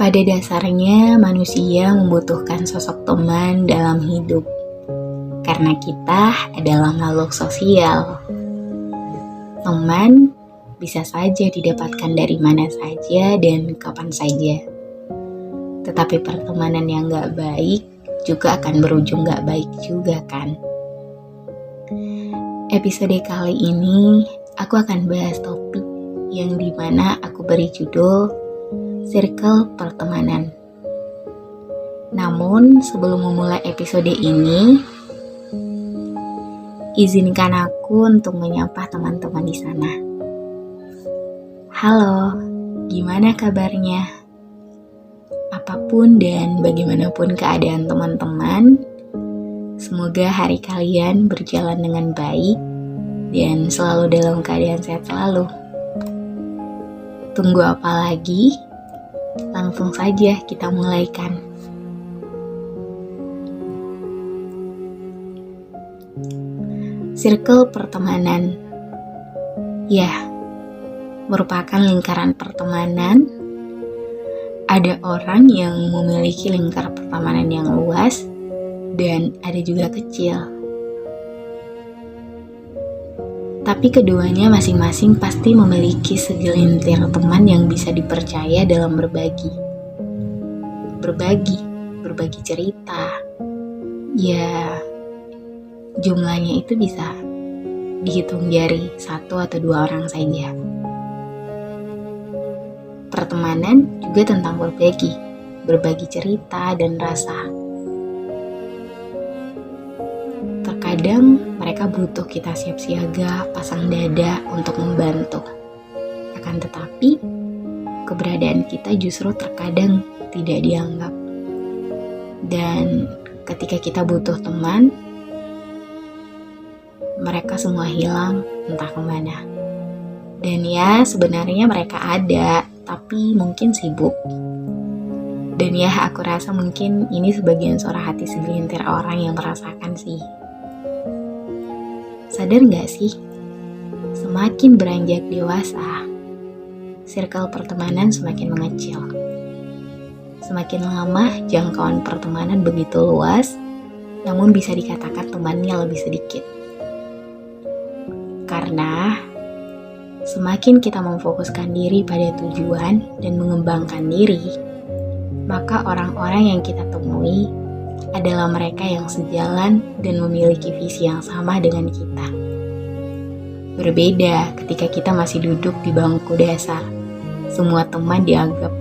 Pada dasarnya manusia membutuhkan sosok teman dalam hidup. Karena kita adalah makhluk sosial. Teman bisa saja didapatkan dari mana saja dan kapan saja. Tetapi pertemanan yang gak baik juga akan berujung gak baik juga kan. Episode kali ini aku akan bahas topik yang dimana aku beri judul Circle Pertemanan. Namun sebelum memulai episode ini, izinkan aku untuk menyapa teman-teman di sana. Halo, gimana kabarnya? Apapun dan bagaimanapun keadaan teman-teman, semoga hari kalian berjalan dengan baik dan selalu dalam keadaan sehat selalu. Tunggu apa lagi? Langsung saja kita mulaikan. Circle pertemanan, ya, merupakan lingkaran pertemanan. Ada orang yang memiliki lingkar pertemanan yang luas dan ada juga kecil. Tapi keduanya masing-masing pasti memiliki segelintir teman yang bisa dipercaya dalam berbagi cerita. Ya, jumlahnya itu bisa dihitung jari 1 atau 2 orang saja. Pertemanan juga tentang berbagi cerita dan rasa. Terkadang mereka butuh kita siap siaga, pasang dada untuk membantu. Akan tetapi, keberadaan kita justru terkadang tidak dianggap. Dan ketika kita butuh teman, mereka semua hilang entah kemana. Dan ya sebenarnya mereka ada, tapi mungkin sibuk. Dan ya aku rasa mungkin ini sebagian suara hati segelintir orang yang merasakan sih. Sadar gak sih, semakin beranjak dewasa, circle pertemanan semakin mengecil. Semakin lama jangkauan pertemanan begitu luas, namun bisa dikatakan temannya lebih sedikit. Karena semakin kita memfokuskan diri pada tujuan dan mengembangkan diri, maka orang-orang yang kita temui adalah mereka yang sejalan dan memiliki visi yang sama dengan kita. Berbeda ketika kita masih duduk di bangku dasar, semua teman dianggap.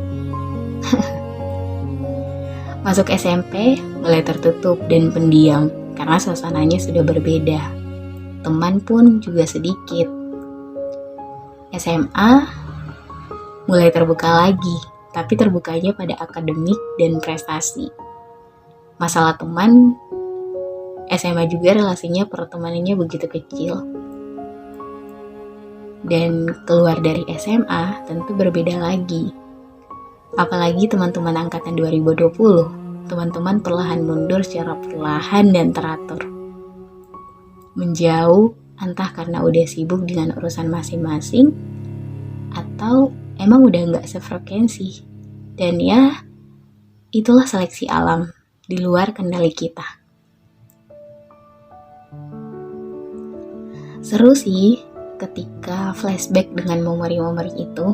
Masuk SMP mulai tertutup dan pendiam karena suasananya sudah berbeda. Teman pun juga sedikit. SMA mulai terbuka lagi, tapi terbukanya pada akademik dan prestasi. Masalah teman, SMA juga relasinya pertemanannya begitu kecil. Dan keluar dari SMA tentu berbeda lagi. Apalagi teman-teman angkatan 2020, teman-teman perlahan mundur secara perlahan dan teratur. Menjauh entah karena udah sibuk dengan urusan masing-masing, atau emang udah gak sefrekuensi. Dan ya, itulah seleksi alam di luar kendali kita. Seru sih ketika flashback dengan memori-memori itu.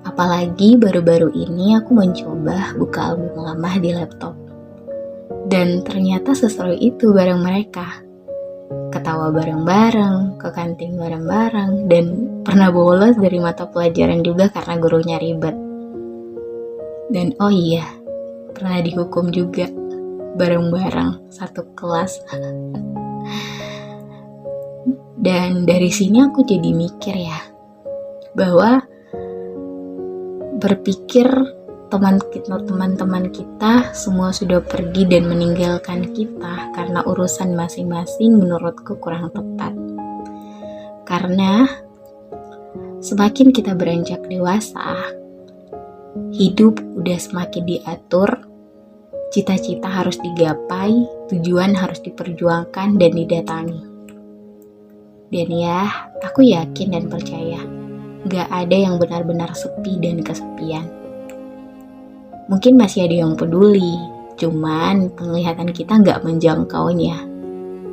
Apalagi baru-baru ini aku mencoba buka album lama di laptop. Dan ternyata seseru itu bareng mereka. Ketawa bareng-bareng, ke kantin bareng-bareng, dan pernah bolos dari mata pelajaran juga karena gurunya ribet. Dan oh iya, pernah dihukum juga bareng-bareng satu kelas. Dan dari sini aku jadi mikir ya, bahwa berpikir teman-teman kita semua sudah pergi dan meninggalkan kita karena urusan masing-masing menurutku kurang tepat. Karena semakin kita beranjak dewasa, hidup udah semakin diatur, cita-cita harus digapai, tujuan harus diperjuangkan dan didatangi. Dan ya, aku yakin dan percaya, gak ada yang benar-benar sepi dan kesepian. Mungkin masih ada yang peduli, cuman penglihatan kita nggak menjangkaunya.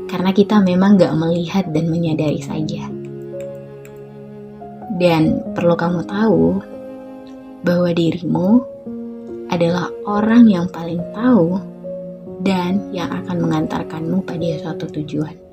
Karena kita memang nggak melihat dan menyadari saja. Dan perlu kamu tahu bahwa dirimu adalah orang yang paling tahu dan yang akan mengantarkanmu pada suatu tujuan.